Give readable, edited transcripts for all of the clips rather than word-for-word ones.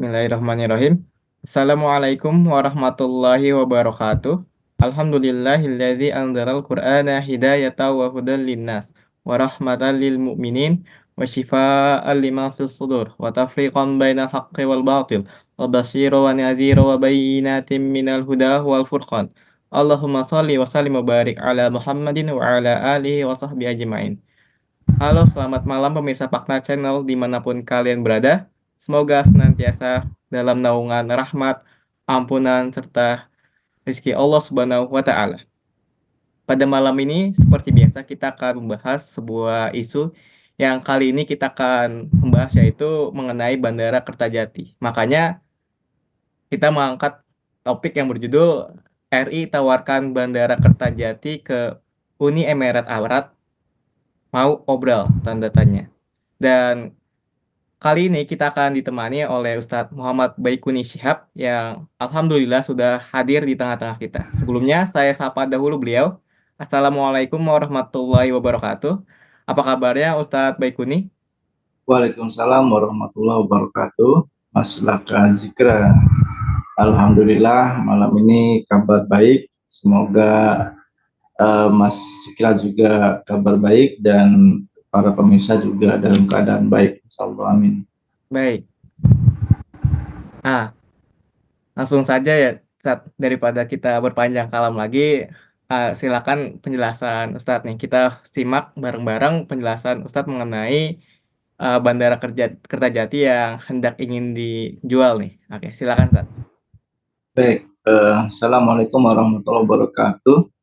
Bismillahirrahmanirrahim. Assalamualaikum warahmatullahi wabarakatuh. Alhamdulillahilladzi anzalal Qur'ana hidayatan wa hudan linnas wa rahmatan lil mu'minin wa shifaa'an lima fis sudur wa tafriqan bainal haqqi wal batil wa basyira wa nadhira wa bayyinatin minal huda wal furqan. Allahumma shalli wa sallim wa barik ala Muhammadin wa ala alihi wa sahbihi ajma'in. Halo, selamat malam pemirsa Pakna Channel dimanapun kalian berada. Semoga senantiasa dalam naungan rahmat, ampunan, serta rezeki Allah Subhanahu wa Ta'ala. Pada malam ini, seperti biasa, kita akan membahas sebuah isu yang kali ini kita akan membahas, yaitu mengenai Bandara Kertajati. Makanya, kita mengangkat topik yang berjudul RI tawarkan Bandara Kertajati ke Uni Emirat Arab mau obral, tanda tanya. Dan kali ini kita akan ditemani oleh Ustadz Muhammad Baikuni Syihab yang alhamdulillah sudah hadir di tengah-tengah kita. Sebelumnya saya sapa dahulu beliau. Assalamualaikum warahmatullahi wabarakatuh. Apa kabarnya Ustadz Baikuni? Waalaikumsalam warahmatullahi wabarakatuh. Mas Laka Zikra. Alhamdulillah malam ini kabar baik. Semoga Mas Zikra juga kabar baik dan para pemirsa juga dalam keadaan baik. Insyaallah, amin. Baik. Nah, langsung saja ya, Ustadz, daripada kita berpanjang kalam lagi, silakan penjelasan Ustadz nih. Kita simak bareng-bareng penjelasan Ustadz mengenai Bandara Kertajati yang hendak ingin dijual nih. Oke, silakan Ustadz. Baik, Assalamualaikum warahmatullahi wabarakatuh.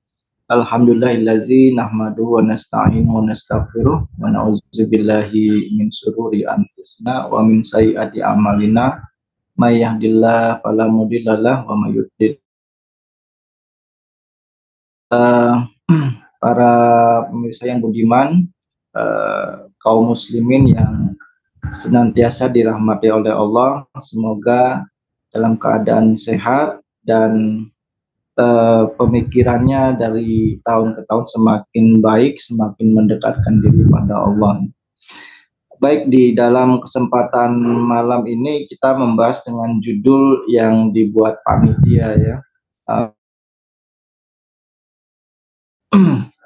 Alhamdulillahillazi nahmadu wa nasta'inu wa nastaghfiruh wa na'udzubillahi min syururi anfusina wa min sayyiati a'malina may yahdihillahu fala mudhillalah wa may yudhlil para pemirsa yang budiman, kaum muslimin yang senantiasa dirahmati oleh Allah, semoga dalam keadaan sehat dan pemikirannya dari tahun ke tahun semakin baik, semakin mendekatkan diri pada Allah. Baik, di dalam kesempatan malam ini kita membahas dengan judul yang dibuat panitia ya,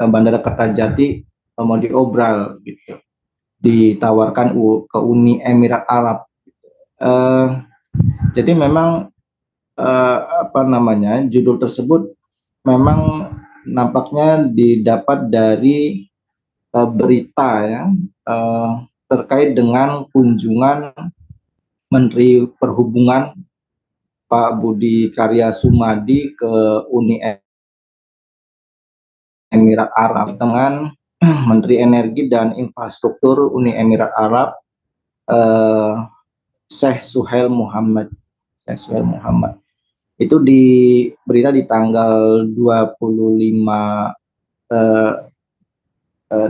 Bandara Kertajati mau diobral gitu, ditawarkan ke Uni Emirat Arab. Jadi memang judul tersebut memang nampaknya didapat dari berita ya, terkait dengan kunjungan Menteri Perhubungan Pak Budi Karya Sumadi ke Uni Emirat Arab dengan Menteri Energi dan Infrastruktur Uni Emirat Arab, Syekh Suhail Muhammad. Itu di berita di tanggal 25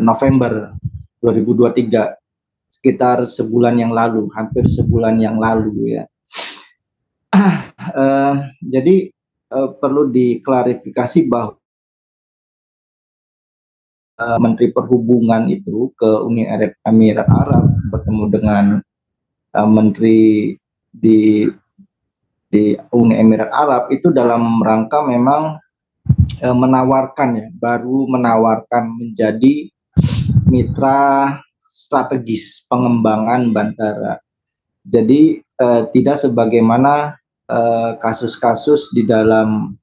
November 2023, sekitar sebulan yang lalu, hampir sebulan yang lalu ya. Jadi perlu diklarifikasi bahwa Menteri Perhubungan itu ke Uni Emirat Arab bertemu dengan menteri di Uni Emirat Arab itu dalam rangka memang menawarkan ya, baru menawarkan menjadi mitra strategis pengembangan bandara. Jadi tidak sebagaimana kasus-kasus di dalam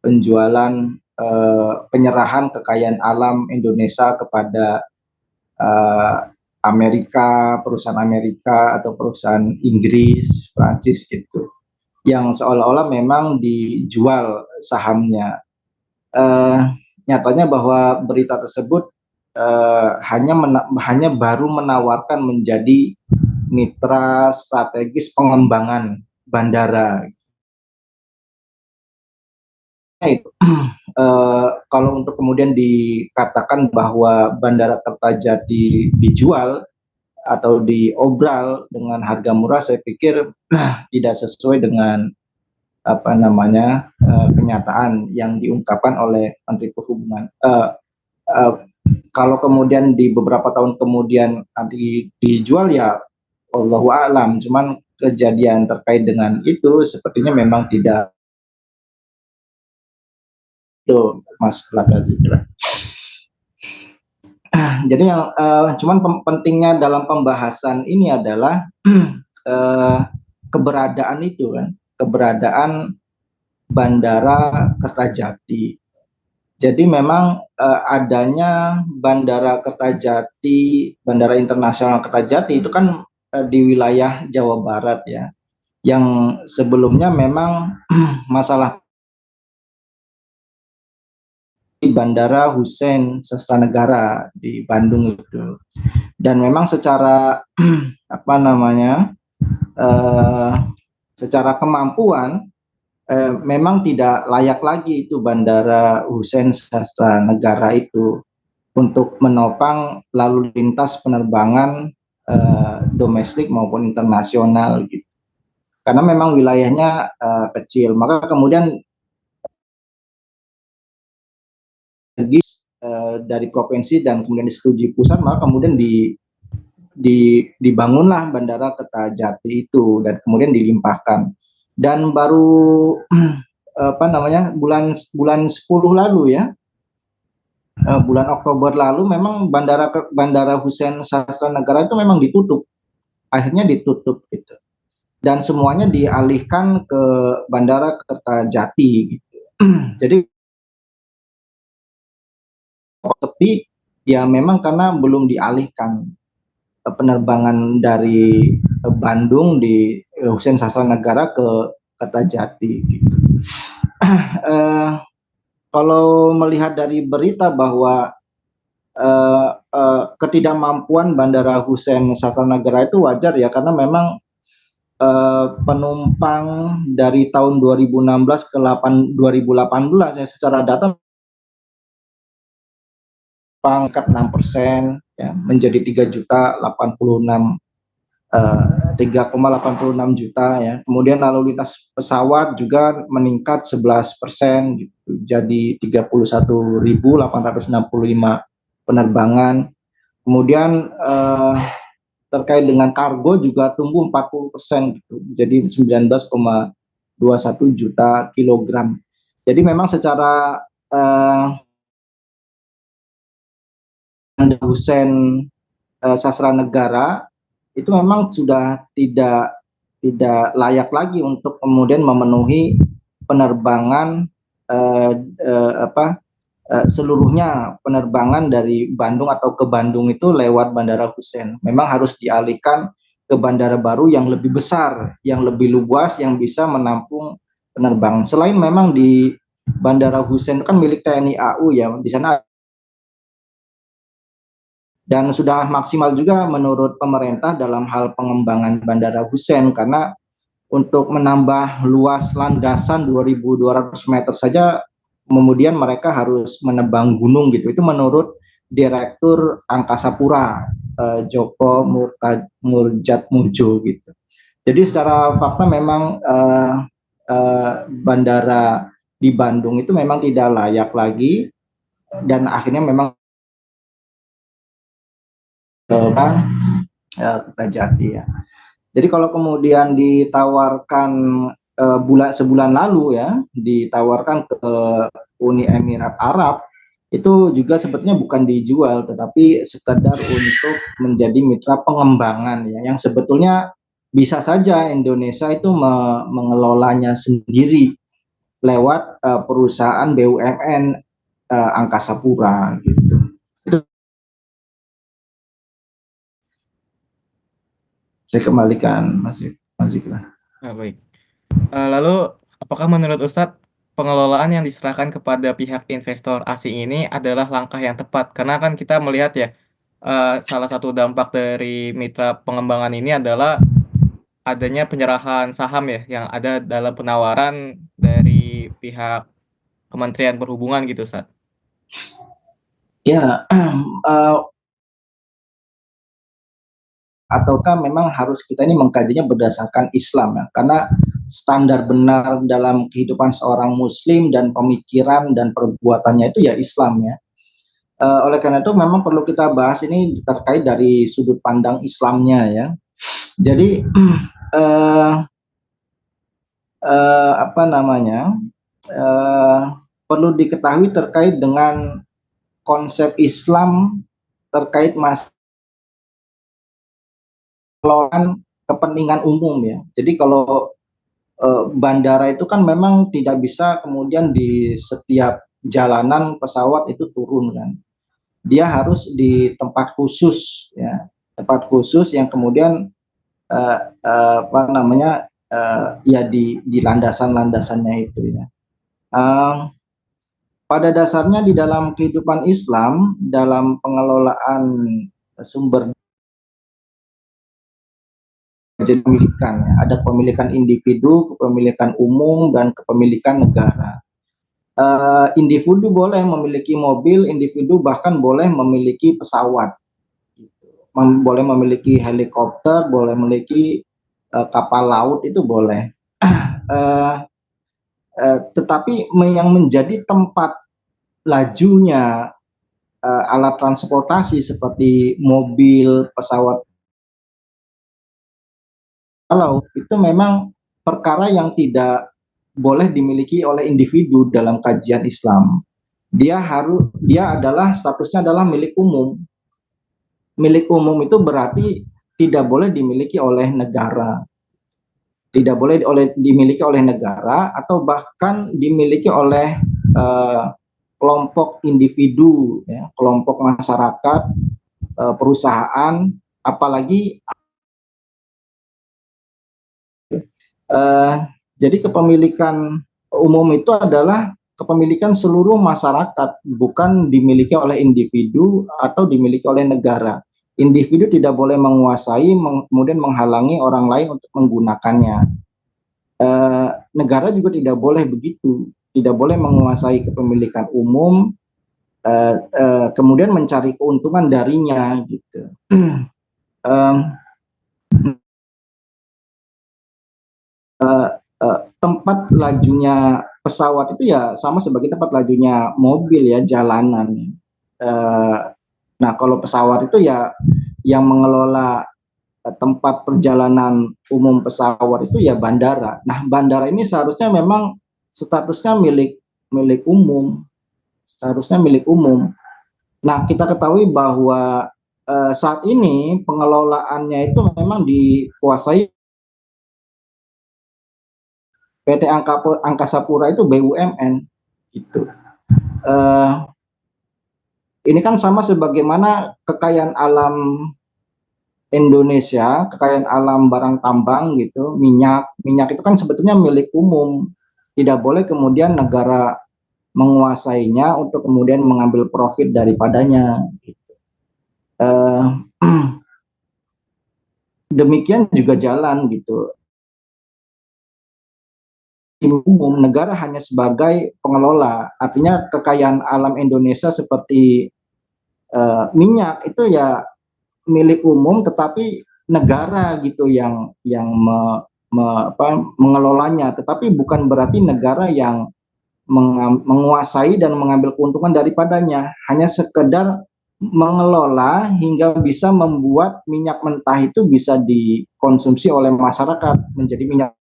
penjualan penyerahan kekayaan alam Indonesia kepada Amerika, perusahaan Amerika atau perusahaan Inggris, Prancis gitu, yang seolah-olah memang dijual sahamnya. Nyatanya bahwa berita tersebut hanya baru menawarkan menjadi mitra strategis pengembangan bandara. Kalau untuk kemudian dikatakan bahwa Bandara Kertajati dijual atau diobral dengan harga murah, saya pikir tidak sesuai dengan kenyataan yang diungkapkan oleh Menteri Perhubungan. Kalau kemudian di beberapa tahun kemudian nanti dijual ya Allahu a'lam. Cuman kejadian terkait dengan itu sepertinya memang tidak itu Mas Lakazikra. Jadi yang cuman pentingnya dalam pembahasan ini adalah eh, keberadaan itu kan, keberadaan Bandara Kertajati. Jadi memang adanya Bandara Kertajati, Bandara Internasional Kertajati itu kan di wilayah Jawa Barat ya, yang sebelumnya memang masalah di Bandara Hussein Sastranegara di Bandung itu. Dan memang secara apa namanya, eh, secara kemampuan memang tidak layak lagi itu Bandara Hussein Sastranegara itu untuk menopang lalu lintas penerbangan domestik maupun internasional gitu. Karena memang wilayahnya kecil, maka kemudian dari provinsi dan kemudian disetujui pusat, maka kemudian dibangunlah Bandara Kertajati itu dan kemudian dilimpahkan. Dan baru apa namanya bulan bulan 10 lalu ya, bulan Oktober lalu memang Bandara Hussein Sastranegara itu memang ditutup, akhirnya ditutup gitu, dan semuanya dialihkan ke Bandara Kertajati gitu. Jadi sepi ya memang karena belum dialihkan penerbangan dari Bandung di Hussein Sastranegara ke Kertajati gitu. Kalau melihat dari berita bahwa ketidakmampuan Bandara Hussein Sastranegara itu wajar ya, karena memang penumpang dari tahun 2016 ke 2018 ya, secara data pangkat 6% ya, menjadi 3,86 juta ya. Kemudian lalu lintas pesawat juga meningkat 11% gitu, jadi 31.865 penerbangan. Kemudian terkait dengan kargo juga tumbuh 40% gitu, jadi 19,21 juta kilogram. Jadi memang secara Hussein Sastranegara itu memang sudah tidak layak lagi untuk kemudian memenuhi penerbangan seluruhnya penerbangan dari Bandung atau ke Bandung itu lewat Bandara Hussein. Memang harus dialihkan ke bandara baru yang lebih besar, yang lebih luas, yang bisa menampung penerbangan. Selain memang di Bandara Hussein kan milik TNI AU ya, di sana dan sudah maksimal juga menurut pemerintah dalam hal pengembangan Bandara Hussein, karena untuk menambah luas landasan 2.200 meter saja kemudian mereka harus menebang gunung gitu. Itu menurut Direktur Angkasa Pura Joko Murjatmurjo gitu. Jadi secara fakta memang bandara di Bandung itu memang tidak layak lagi, dan akhirnya memang Kertajati ya. Jadi kalau kemudian ditawarkan sebulan lalu ya, ditawarkan ke Uni Emirat Arab, itu juga sebetulnya bukan dijual, tetapi sekedar untuk menjadi mitra pengembangan ya, yang sebetulnya bisa saja Indonesia itu mengelolanya sendiri lewat perusahaan BUMN Angkasa Pura gitu. Saya kembalikan Mas Zikra. Baik. Lalu apakah menurut Ustadz pengelolaan yang diserahkan kepada pihak investor asing ini adalah langkah yang tepat? Karena kan kita melihat ya, salah satu dampak dari mitra pengembangan ini adalah adanya penyerahan saham ya yang ada dalam penawaran dari pihak Kementerian Perhubungan gitu, Ustadz. Ya, ataukah memang harus kita ini mengkajinya berdasarkan Islam ya? Karena standar benar dalam kehidupan seorang Muslim dan pemikiran dan perbuatannya itu ya Islam ya. Oleh karena itu memang perlu kita bahas ini terkait dari sudut pandang Islamnya ya. Jadi eh, apa namanya, eh, perlu diketahui terkait dengan konsep Islam terkait masalah kepentingan umum ya. Jadi kalau bandara itu kan memang tidak bisa kemudian di setiap jalanan pesawat itu turun kan. Dia harus di tempat khusus ya, tempat khusus yang kemudian apa namanya, ya di landasan-landasannya itu ya. Uh, Pada dasarnya di dalam kehidupan Islam, dalam pengelolaan sumber kepemilikan, ya, ada kepemilikan individu, kepemilikan umum, dan kepemilikan negara. Individu boleh memiliki mobil, individu bahkan boleh memiliki pesawat, boleh memiliki helikopter, boleh memiliki kapal laut, itu boleh. Uh, tetapi yang menjadi tempat lajunya alat transportasi seperti mobil, pesawat laut itu memang perkara yang tidak boleh dimiliki oleh individu dalam kajian Islam. Dia adalah statusnya adalah milik umum. Milik umum itu berarti tidak boleh dimiliki oleh negara. Tidak boleh dimiliki oleh negara atau bahkan dimiliki oleh uh, kelompok individu, ya, kelompok masyarakat, perusahaan, apalagi uh, jadi kepemilikan umum itu adalah kepemilikan seluruh masyarakat, bukan dimiliki oleh individu atau dimiliki oleh negara. Individu tidak boleh menguasai, kemudian menghalangi orang lain untuk menggunakannya. Negara juga tidak boleh begitu, tidak boleh menguasai kepemilikan umum, kemudian mencari keuntungan darinya, gitu. Tempat lajunya pesawat itu ya sama sebagai tempat lajunya mobil ya, jalanan. Nah, kalau pesawat itu ya yang mengelola tempat perjalanan umum pesawat itu ya bandara. Nah, bandara ini seharusnya memang statusnya milik milik umum, seharusnya milik umum. Nah, kita ketahui bahwa saat ini pengelolaannya itu memang dikuasai PT Angkasa Pura, itu BUMN gitu. Uh, ini kan sama sebagaimana kekayaan alam Indonesia, kekayaan alam barang tambang gitu, minyak itu kan sebetulnya milik umum. Tidak boleh kemudian negara menguasainya untuk kemudian mengambil profit daripadanya. Uh, demikian juga jalan gitu. Umum, negara hanya sebagai pengelola. Artinya kekayaan alam Indonesia seperti minyak itu ya milik umum, tetapi negara gitu yang mengelolanya. Tetapi bukan berarti negara yang menguasai dan mengambil keuntungan daripadanya. Hanya sekedar mengelola hingga bisa membuat minyak mentah itu bisa dikonsumsi oleh masyarakat menjadi minyak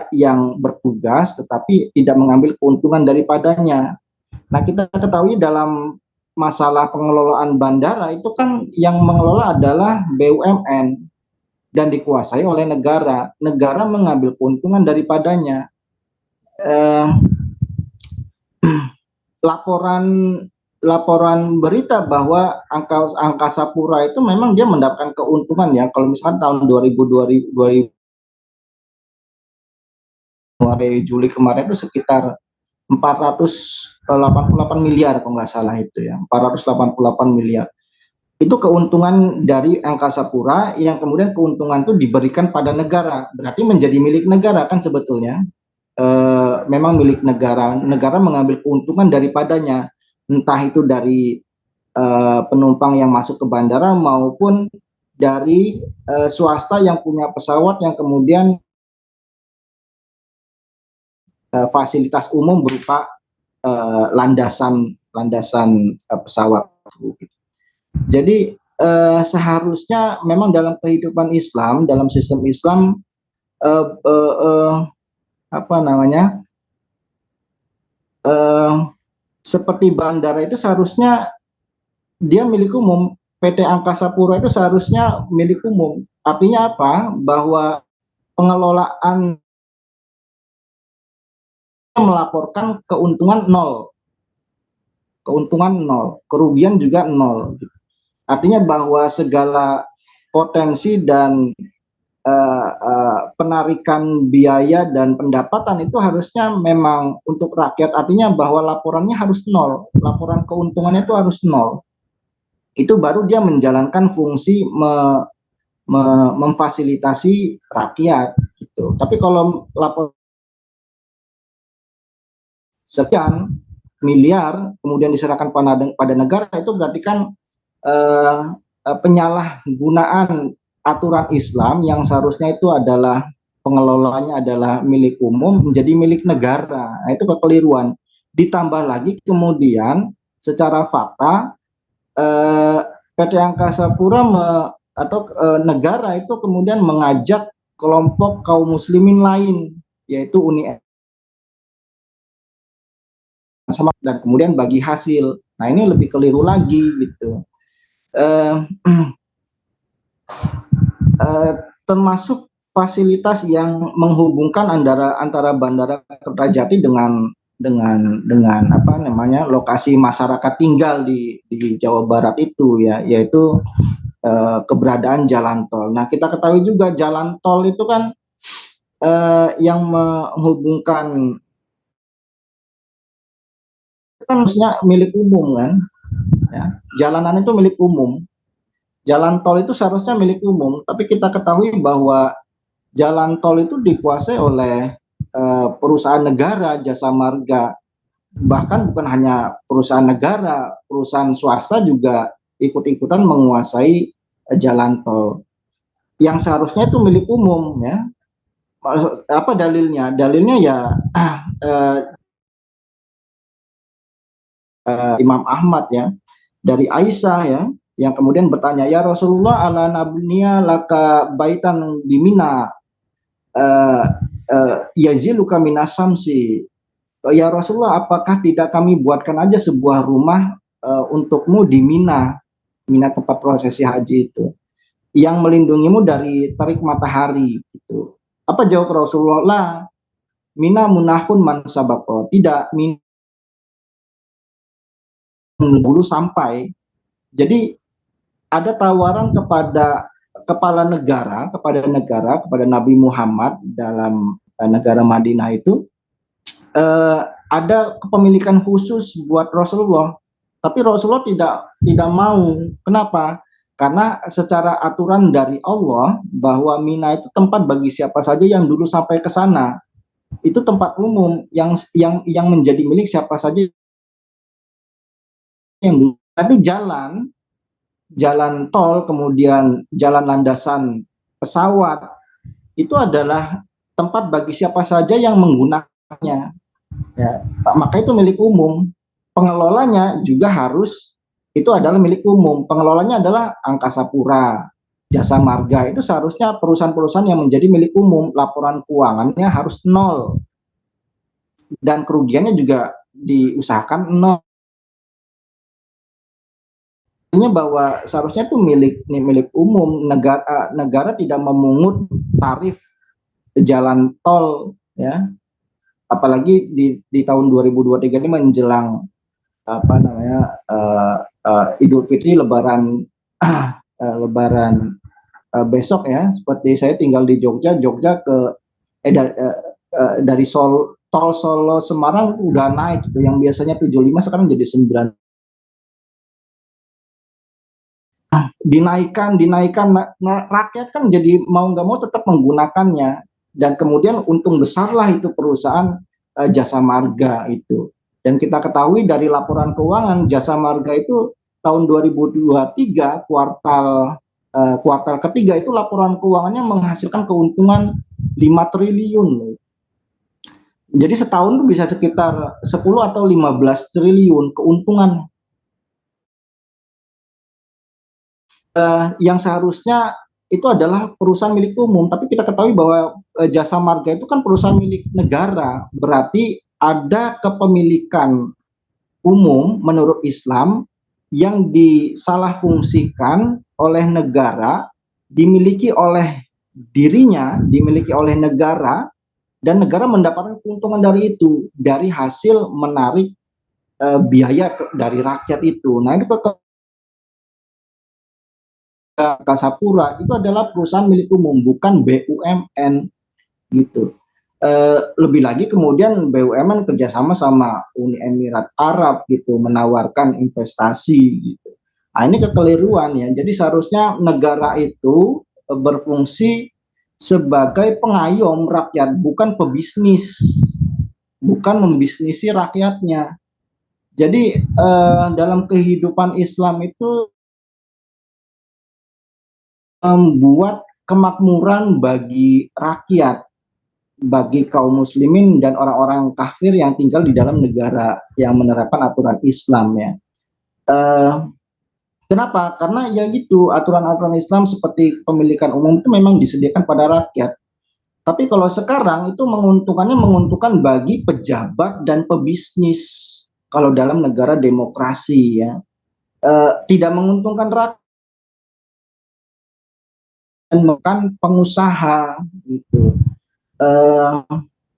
yang bertugas tetapi tidak mengambil keuntungan daripadanya. Nah, kita ketahui dalam masalah pengelolaan bandara itu kan yang mengelola adalah BUMN dan dikuasai oleh negara. Negara mengambil keuntungan daripadanya. Eh, laporan laporan berita bahwa Angkasa Pura itu memang dia mendapatkan keuntungan ya. Kalau misalkan tahun 2000 Juli kemarin itu sekitar 488 miliar kalau nggak salah itu ya, 488 miliar. Itu keuntungan dari Angkasa Pura yang kemudian keuntungan itu diberikan pada negara, berarti menjadi milik negara kan sebetulnya. Memang milik negara, negara mengambil keuntungan daripadanya, entah itu dari penumpang yang masuk ke bandara maupun dari swasta yang punya pesawat yang kemudian fasilitas umum berupa landasan pesawat. Jadi seharusnya memang dalam kehidupan Islam, dalam sistem Islam, eh, eh, eh, apa namanya, eh, seperti bandara itu seharusnya dia milik umum. PT Angkasa Pura itu seharusnya milik umum. Artinya apa? Bahwa pengelolaan melaporkan keuntungan nol, kerugian juga nol. Artinya bahwa segala potensi dan penarikan biaya dan pendapatan itu harusnya memang untuk rakyat. Artinya bahwa laporannya harus nol, laporan keuntungannya itu harus nol. Itu baru dia menjalankan fungsi memfasilitasi rakyat gitu. Tapi kalau lapor sekian miliar kemudian diserahkan pada negara, itu berarti kan penyalahgunaan aturan Islam yang seharusnya itu adalah pengelolanya adalah milik umum menjadi milik negara. Nah, itu kekeliruan. Ditambah lagi kemudian secara fakta PT Angkasa Pura atau negara itu kemudian mengajak kelompok kaum muslimin lain, yaitu Uni sama, dan kemudian bagi hasil. Nah, ini lebih keliru lagi gitu. Termasuk fasilitas yang menghubungkan antara Bandara Kertajati dengan apa namanya lokasi masyarakat tinggal di Jawa Barat itu ya, yaitu keberadaan jalan tol. Nah, kita ketahui juga jalan tol itu kan yang menghubungkan kan maksudnya milik umum kan, ya. Jalanan itu milik umum, jalan tol itu seharusnya milik umum, tapi kita ketahui bahwa jalan tol itu dikuasai oleh perusahaan negara, Jasa Marga. Bahkan bukan hanya perusahaan negara, perusahaan swasta juga ikut-ikutan menguasai jalan tol yang seharusnya itu milik umum ya. Apa dalilnya? Dalilnya ya Imam Ahmad ya, dari Aisyah ya, yang kemudian bertanya, ya Rasulullah, ala nabniya laka baitan bimina yaziluka minasamsi. Ya Rasulullah, apakah tidak kami buatkan aja sebuah rumah untukmu di Mina, Mina tempat prosesi haji itu, yang melindungimu dari terik matahari gitu. Apa jawab Rasulullah? Lah, Mina munahun man sabako. Tidak, Mina dulu sampai. Jadi ada tawaran kepada kepada Nabi Muhammad dalam negara Madinah itu, ada kepemilikan khusus buat Rasulullah, tapi Rasulullah tidak mau. Kenapa? Karena secara aturan dari Allah bahwa Mina itu tempat bagi siapa saja yang dulu sampai ke sana. Itu tempat umum yang menjadi milik siapa saja yang dulu. Tapi jalan tol, kemudian jalan landasan pesawat, itu adalah tempat bagi siapa saja yang menggunakannya. Ya, maka itu milik umum. Pengelolanya juga harus itu adalah milik umum. Pengelolanya adalah Angkasa Pura, Jasa Marga. Itu seharusnya perusahaan-perusahaan yang menjadi milik umum. Laporan keuangannya harus nol. Dan kerugiannya juga diusahakan nol. Artinya bahwa seharusnya itu milik umum. Negara tidak memungut tarif jalan tol ya, apalagi di tahun 2023 ini menjelang apa namanya Idul Fitri, Lebaran besok ya. Seperti saya tinggal di Jogja ke dari tol Solo Semarang udah naik gitu, yang biasanya 75 sekarang jadi 9. Dinaikkan rakyat kan jadi mau nggak mau tetap menggunakannya, dan kemudian untung besarlah itu perusahaan Jasa Marga itu. Dan kita ketahui dari laporan keuangan Jasa Marga itu tahun 2023 kuartal ketiga itu laporan keuangannya menghasilkan keuntungan 5 triliun. Jadi setahun tuh bisa sekitar 10 atau 15 triliun keuntungan yang seharusnya itu adalah perusahaan milik umum, tapi kita ketahui bahwa Jasa Marga itu kan perusahaan milik negara, berarti ada kepemilikan umum menurut Islam yang disalahfungsikan oleh negara, dimiliki oleh dirinya, dimiliki oleh negara, dan negara mendapatkan keuntungan dari itu, dari hasil menarik biaya dari rakyat itu. Nah, itu Kasapura itu adalah perusahaan milik umum, bukan BUMN gitu. Lebih lagi kemudian BUMN kerjasama sama Uni Emirat Arab gitu, menawarkan investasi gitu. Nah, ini kekeliruan ya. Jadi seharusnya negara itu berfungsi sebagai pengayom rakyat, bukan pebisnis, bukan membisnisi rakyatnya. Jadi dalam kehidupan Islam itu membuat kemakmuran bagi rakyat, bagi kaum muslimin dan orang-orang kafir yang tinggal di dalam negara yang menerapkan aturan Islam ya. Eh, Kenapa? Karena ya gitu, aturan-aturan Islam seperti kepemilikan umum itu memang disediakan pada rakyat. Tapi kalau sekarang itu menguntungkan bagi pejabat dan pebisnis. Kalau dalam negara demokrasi ya, tidak menguntungkan rakyat dan bukan pengusaha gitu. Eh,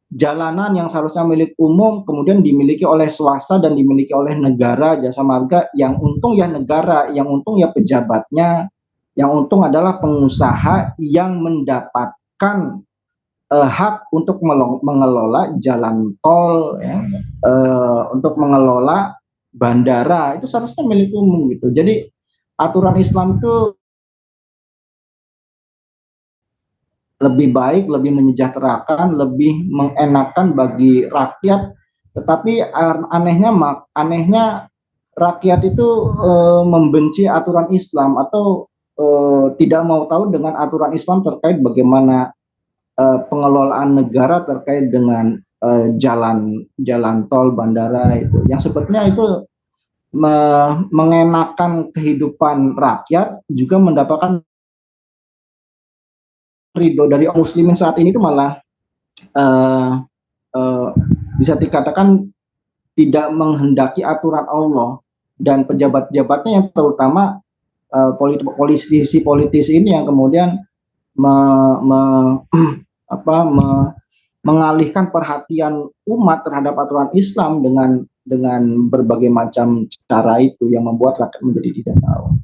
Jalanan yang seharusnya milik umum kemudian dimiliki oleh swasta dan dimiliki oleh negara, Jasa Marga, yang untung ya negara, yang untung ya pejabatnya, yang untung adalah pengusaha yang mendapatkan hak untuk mengelola jalan tol ya, untuk mengelola bandara, itu seharusnya milik umum gitu. Jadi aturan Islam itu lebih baik, lebih menyejahterakan, lebih mengenakan bagi rakyat. Tetapi anehnya rakyat itu membenci aturan Islam atau tidak mau tahu dengan aturan Islam terkait bagaimana pengelolaan negara terkait dengan jalan tol, bandara itu. Yang sebetulnya itu mengenakan kehidupan rakyat juga mendapatkan ridho dari muslimin saat ini itu malah uh, uh, bisa dikatakan tidak menghendaki aturan Allah, dan pejabat-pejabatnya yang terutama politisi ini yang kemudian me, me, mengalihkan perhatian umat terhadap aturan Islam dengan berbagai macam cara itu yang membuat rakyat menjadi tidak tahu.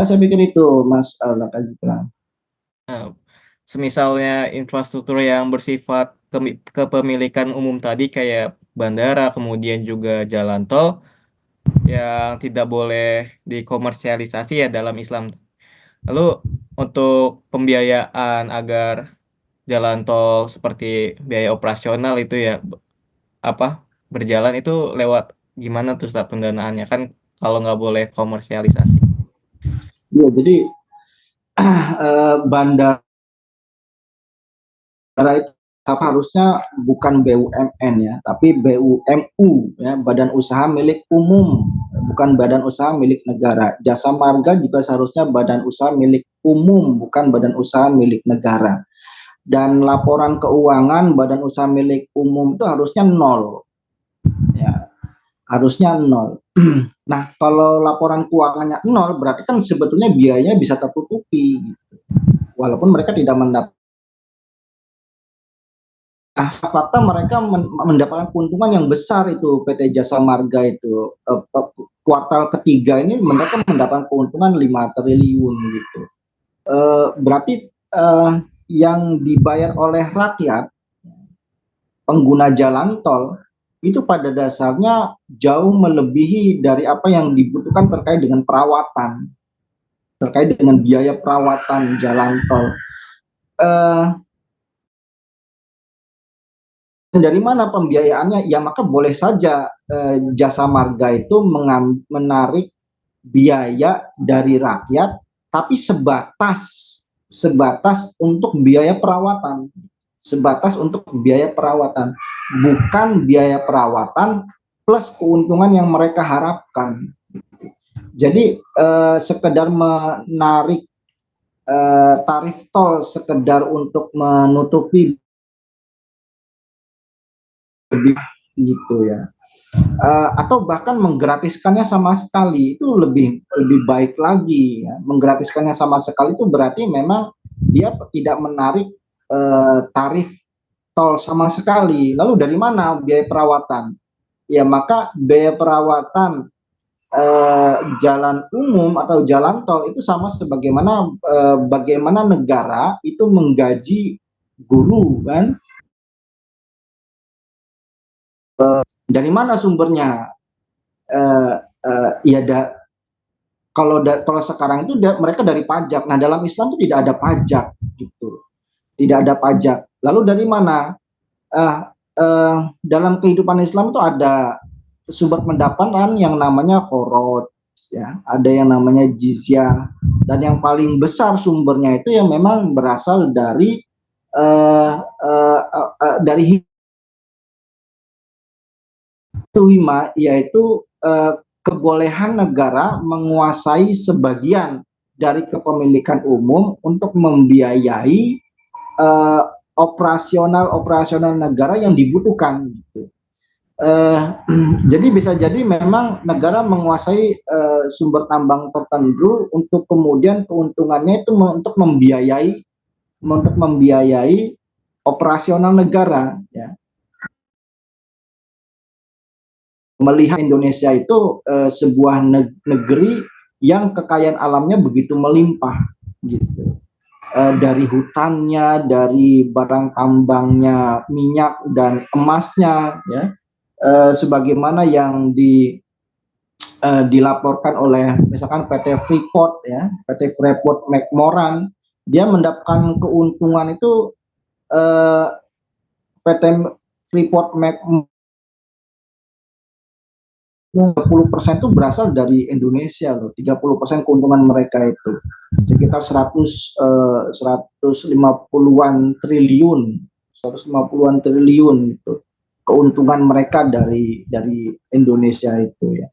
Saya pikir itu, Mas Lakazikra. Nah, semisalnya infrastruktur yang bersifat kepemilikan umum tadi kayak bandara, kemudian juga jalan tol yang tidak boleh dikomersialisasi ya dalam Islam. Lalu untuk pembiayaan agar jalan tol seperti biaya operasional itu ya apa berjalan itu lewat gimana tuh Ustaz pendanaannya kan kalau nggak boleh komersialisasi. Ya, jadi bandara itu harusnya bukan BUMN ya, tapi BUMU ya, Badan Usaha Milik Umum, bukan badan usaha milik negara. Jasa Marga juga seharusnya badan usaha milik umum, bukan badan usaha milik negara. Dan laporan keuangan badan usaha milik umum itu harusnya nol ya, harusnya nol. Nah, kalau laporan keuangannya nol berarti kan sebetulnya biayanya bisa tertutupi gitu. Walaupun mereka tidak mendapat fakta mereka mendapatkan keuntungan yang besar itu PT Jasa Marga itu kuartal ketiga ini mereka mendapatkan keuntungan 5 triliun gitu. Berarti yang dibayar oleh rakyat pengguna jalan tol itu pada dasarnya jauh melebihi dari apa yang dibutuhkan terkait dengan perawatan, terkait dengan biaya perawatan jalan tol. Dari mana pembiayaannya? Ya maka boleh saja Jasa Marga itu menarik biaya dari rakyat, tapi sebatas untuk biaya perawatan, sebatas untuk biaya perawatan. bukan biaya perawatan plus keuntungan yang mereka harapkan. Jadi sekedar menarik tarif tol sekedar untuk menutupi lebih gitu ya. Atau bahkan menggratiskannya sama sekali itu lebih baik lagi ya. Menggratiskannya sama sekali itu berarti memang dia tidak menarik tarif tol sama sekali. Lalu dari mana biaya perawatan? Ya maka biaya perawatan jalan umum atau jalan tol itu sama sebagaimana bagaimana negara itu menggaji guru kan. Dari mana sumbernya? Ya kalau sekarang itu mereka dari pajak. Nah dalam Islam itu tidak ada pajak gitu, tidak ada pajak. Lalu dari mana? Dalam kehidupan Islam itu ada sumber pendapatan yang namanya khorot, ya, ada yang namanya jizyah, dan yang paling besar sumbernya itu yang memang berasal dari uh, uh, dari hima, yaitu kebolehan negara menguasai sebagian dari kepemilikan umum untuk membiayai operasional negara yang dibutuhkan. Gitu. Jadi bisa jadi memang negara menguasai sumber tambang tertentu untuk kemudian keuntungannya itu untuk membiayai operasional negara. Ya. Melihat Indonesia itu sebuah negeri yang kekayaan alamnya begitu melimpah, gitu. Dari hutannya, dari barang tambangnya, minyak dan emasnya, ya, sebagaimana yang dilaporkan oleh misalkan PT Freeport, ya, PT Freeport McMoran, dia mendapatkan keuntungan itu PT Freeport McMoran 30% itu berasal dari Indonesia loh. 30% keuntungan mereka itu sekitar 150-an triliun, 150-an triliun itu keuntungan mereka dari Indonesia itu ya.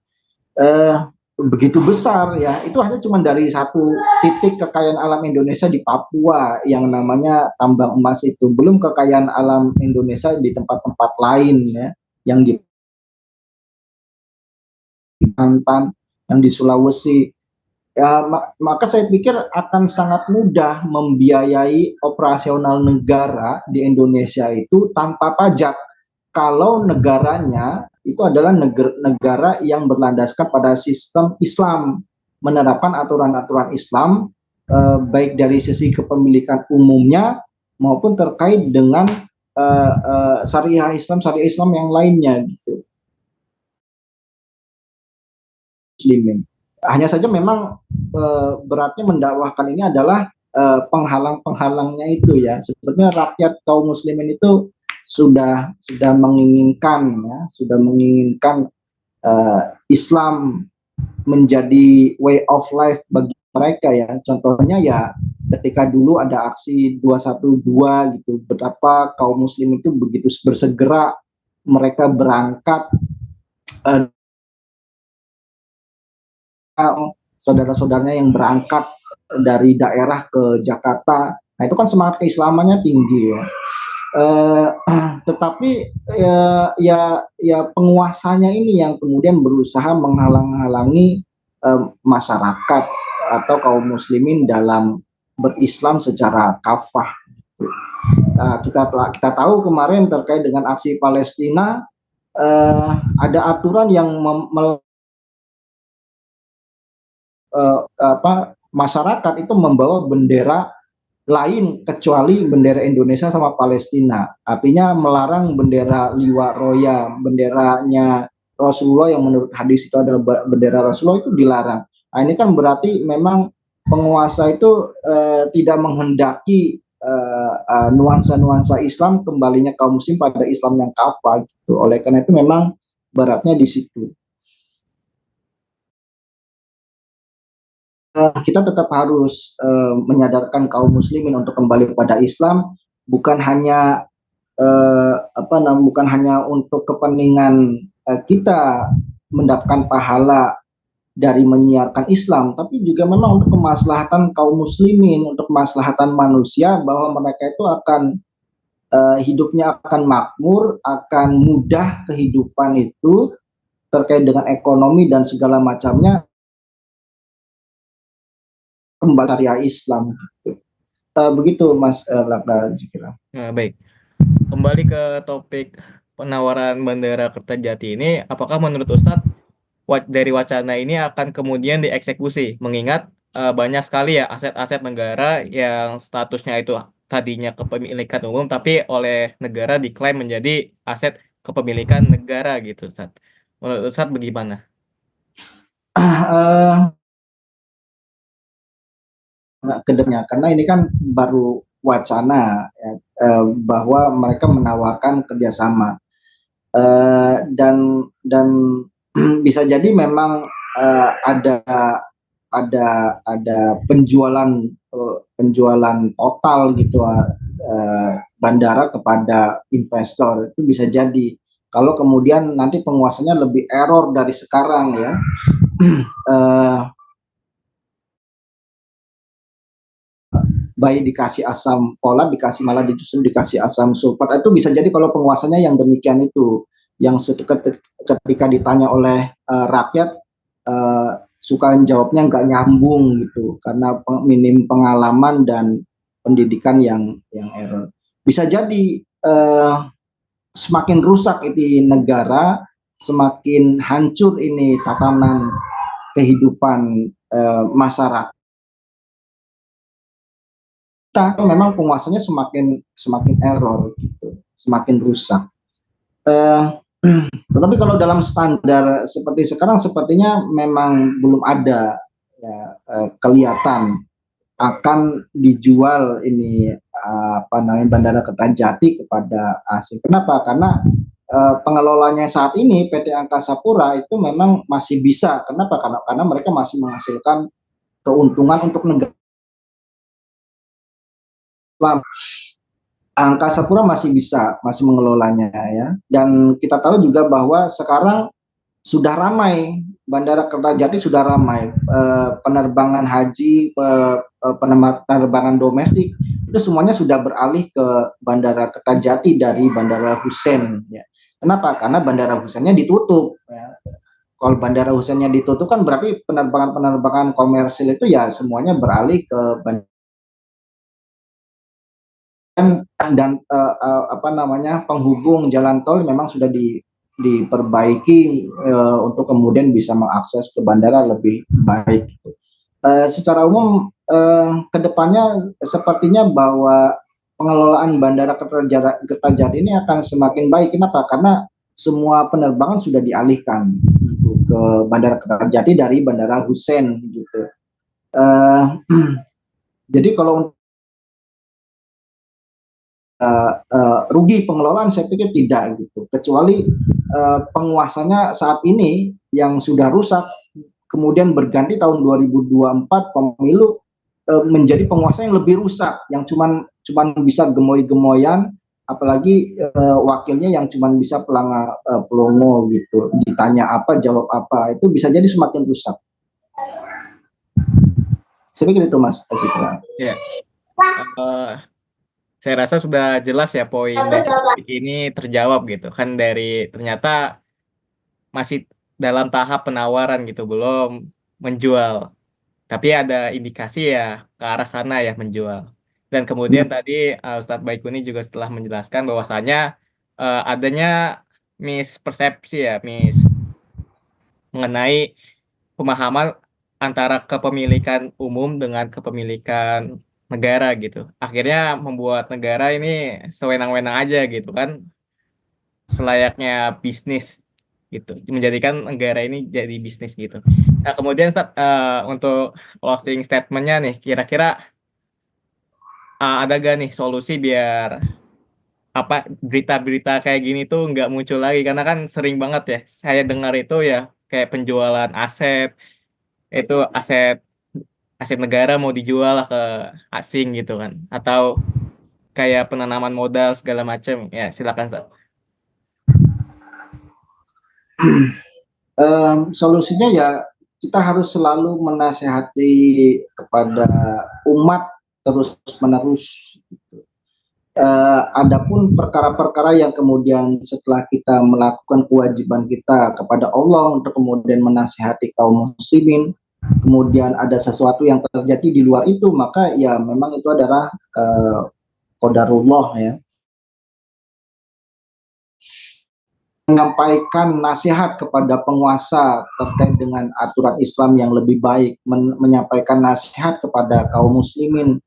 Begitu besar ya. Itu hanya cuma dari satu titik kekayaan alam Indonesia di Papua yang namanya tambang emas itu. Belum kekayaan alam Indonesia di tempat-tempat lain ya, yang di Kalimantan, yang di Sulawesi. Ya, maka saya pikir akan sangat mudah membiayai operasional negara di Indonesia itu tanpa pajak kalau negaranya itu adalah negara yang berlandaskan pada sistem Islam, menerapkan aturan-aturan Islam baik dari sisi kepemilikan umumnya maupun terkait dengan syariah Islam yang lainnya gitu. Muslimin. Hanya saja memang beratnya mendakwahkan ini adalah penghalang-penghalangnya itu ya. Sebetulnya rakyat kaum muslimin itu sudah menginginkan ya, sudah menginginkan Islam menjadi way of life bagi mereka ya. Contohnya ya ketika dulu ada aksi 212 gitu, betapa kaum muslim itu begitu bersegera mereka berangkat saudara-saudaranya yang berangkat dari daerah ke Jakarta. Nah itu kan semangat keislamannya tinggi ya. Tetapi ya penguasanya ini yang kemudian berusaha menghalang-halangi masyarakat atau kaum muslimin dalam berislam secara kafah. Nah, kita tahu kemarin terkait dengan aksi Palestina ada aturan yang masyarakat itu membawa bendera lain kecuali bendera Indonesia sama Palestina. Artinya melarang bendera Liwa Roya, benderanya Rasulullah yang menurut hadis itu adalah bendera Rasulullah itu dilarang. Nah, ini kan berarti memang penguasa itu tidak menghendaki nuansa-nuansa Islam, kembalinya kaum muslim pada Islam yang kafah gitu. Oleh karena itu memang beratnya di situ. Kita tetap harus menyadarkan kaum muslimin untuk kembali kepada Islam, bukan hanya bukan hanya untuk kepentingan kita mendapatkan pahala dari menyiarkan Islam, tapi juga memang untuk kemaslahatan kaum muslimin, untuk kemaslahatan manusia, bahwa mereka itu akan hidupnya akan makmur, akan mudah kehidupan itu terkait dengan ekonomi dan segala macamnya kembali syariah Islam. Begitu Mas Labda Zikira. Nah, baik. Kembali ke topik penawaran Bandara Kertajati ini, apakah menurut Ustadz dari wacana ini akan kemudian dieksekusi? Mengingat banyak sekali ya aset-aset negara yang statusnya itu tadinya kepemilikan umum, tapi oleh negara diklaim menjadi aset kepemilikan negara gitu, Ustadz. Menurut Ustadz bagaimana? uh, Kedepannya, karena ini kan baru wacana ya, bahwa mereka menawarkan kerjasama, dan bisa jadi memang ada penjualan total gitu, bandara kepada investor, itu bisa jadi kalau kemudian nanti penguasanya lebih error dari sekarang ya. Baik dikasih asam folat, dikasih malah justru dikasih asam sulfat, itu bisa jadi kalau penguasanya yang demikian itu, yang ketika ditanya oleh rakyat, suka jawabnya nggak nyambung gitu, karena minim pengalaman dan pendidikan yang error. Bisa jadi semakin rusak ini negara, semakin hancur ini tatanan kehidupan masyarakat, memang penguasanya semakin semakin error gitu, semakin rusak. Uh, tetapi kalau dalam standar seperti sekarang, sepertinya memang belum ada ya, kelihatan akan dijual ini Bandara Kertajati kepada asing. Kenapa? Karena pengelolanya saat ini PT Angkasa Pura itu memang masih bisa. Kenapa? Karena mereka masih menghasilkan keuntungan untuk negara Islam. Angkasa Pura masih bisa, masih mengelolanya ya. Dan kita tahu juga bahwa sekarang sudah ramai, Bandara Kertajati sudah ramai, penerbangan haji, penerbangan domestik itu semuanya sudah beralih ke Bandara Kertajati dari Bandara Hussein ya. Kenapa? Karena Bandara Husseinnya ditutup ya. Kalau Bandara Husseinnya ditutup kan berarti penerbangan komersil itu ya semuanya beralih ke bandara, dan penghubung jalan tol memang sudah diperbaiki untuk kemudian bisa mengakses ke bandara lebih baik. Secara umum kedepannya sepertinya bahwa pengelolaan Bandara Kertajati ini akan semakin baik. Kenapa? Karena semua penerbangan sudah dialihkan gitu, ke Bandara Kertajati dari Bandara Hussein gitu. Jadi kalau rugi pengelolaan, saya pikir tidak gitu, kecuali penguasanya saat ini yang sudah rusak kemudian berganti tahun 2024 pemilu, menjadi penguasa yang lebih rusak, yang cuman bisa gemoy-gemoyan, apalagi wakilnya yang cuman bisa pelongo gitu, ditanya apa jawab apa, itu bisa jadi semakin rusak. Saya pikir itu Mas Citra. Ya, saya rasa sudah jelas ya poin dari topik ini terjawab gitu kan, dari ternyata masih dalam tahap penawaran gitu, belum menjual. Tapi ada indikasi ya ke arah sana ya, menjual. Dan kemudian tadi Ustadz Baikuni juga setelah menjelaskan bahwasanya adanya mispersepsi ya, mengenai pemahaman antara kepemilikan umum dengan kepemilikan negara gitu. Akhirnya membuat negara ini sewenang-wenang aja gitu kan, selayaknya bisnis gitu, menjadikan negara ini jadi bisnis gitu. Nah kemudian Ustadz, untuk closing statementnya nih, kira-kira ada gak nih solusi biar apa berita-berita kayak gini tuh nggak muncul lagi, karena kan sering banget ya saya dengar itu ya, kayak penjualan aset, itu aset aset negara mau dijual lah ke asing gitu kan, atau kayak penanaman modal segala macam. Ya, silakan Ustaz. Solusinya ya kita harus selalu menasehati kepada umat terus menerus. Adapun perkara-perkara yang kemudian setelah kita melakukan kewajiban kita kepada Allah untuk kemudian menasehati kaum muslimin, kemudian ada sesuatu yang terjadi di luar itu, maka ya memang itu adalah qadarullah ya. Menyampaikan nasihat kepada penguasa terkait dengan aturan Islam yang lebih baik, menyampaikan nasihat kepada kaum muslimin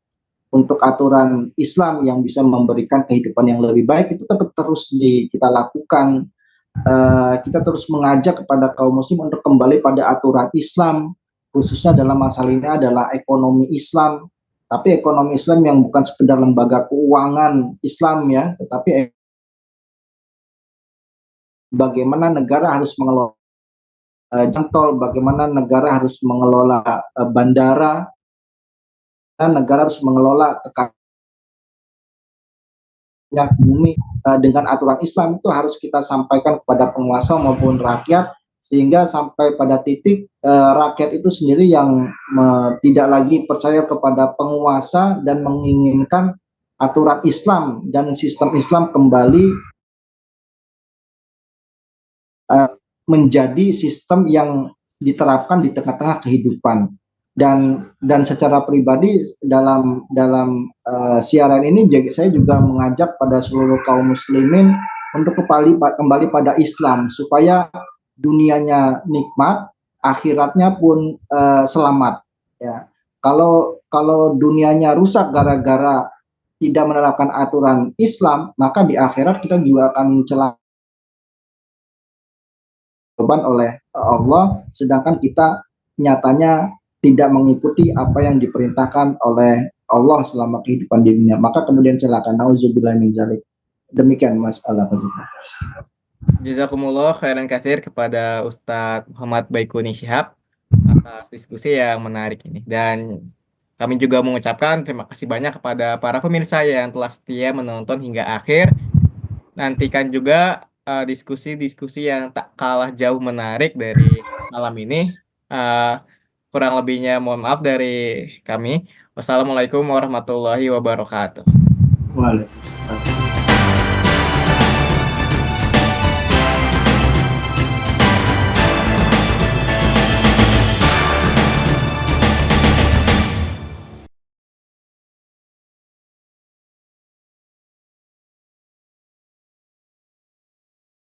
untuk aturan Islam yang bisa memberikan kehidupan yang lebih baik, itu tetap terus kita lakukan. Kita terus mengajak kepada kaum muslim untuk kembali pada aturan Islam, khususnya dalam masalah ini adalah ekonomi Islam, tapi ekonomi Islam yang bukan sekedar lembaga keuangan Islam ya, tetapi bagaimana negara harus mengelola jalan, bagaimana negara harus mengelola bandara, dan negara harus mengelola bumi dengan aturan Islam. Itu harus kita sampaikan kepada penguasa maupun rakyat, sehingga sampai pada titik rakyat itu sendiri yang tidak lagi percaya kepada penguasa dan menginginkan aturan Islam dan sistem Islam kembali menjadi sistem yang diterapkan di tengah-tengah kehidupan. Dan secara pribadi dalam siaran ini saya juga mengajak pada seluruh kaum muslimin untuk kembali pada Islam supaya dunianya nikmat, akhiratnya pun selamat ya. Kalau dunianya rusak gara-gara tidak menerapkan aturan Islam, maka di akhirat kita juga akan celaka oleh Allah, sedangkan kita nyatanya tidak mengikuti apa yang diperintahkan oleh Allah selama kehidupan di dunia, maka kemudian celaka. Nauzubillah min dzalik. Demikian Mas Al-Fazifah. Jazakumullah khairan katsir kepada Ustadz Muhammad Baikuni Syihab atas diskusi yang menarik ini. Dan kami juga mengucapkan terima kasih banyak kepada para pemirsa yang telah setia menonton hingga akhir. Nantikan juga diskusi-diskusi yang tak kalah jauh menarik dari malam ini. Kurang lebihnya mohon maaf dari kami. Wassalamualaikum warahmatullahi wabarakatuh. Waalaikumsalam.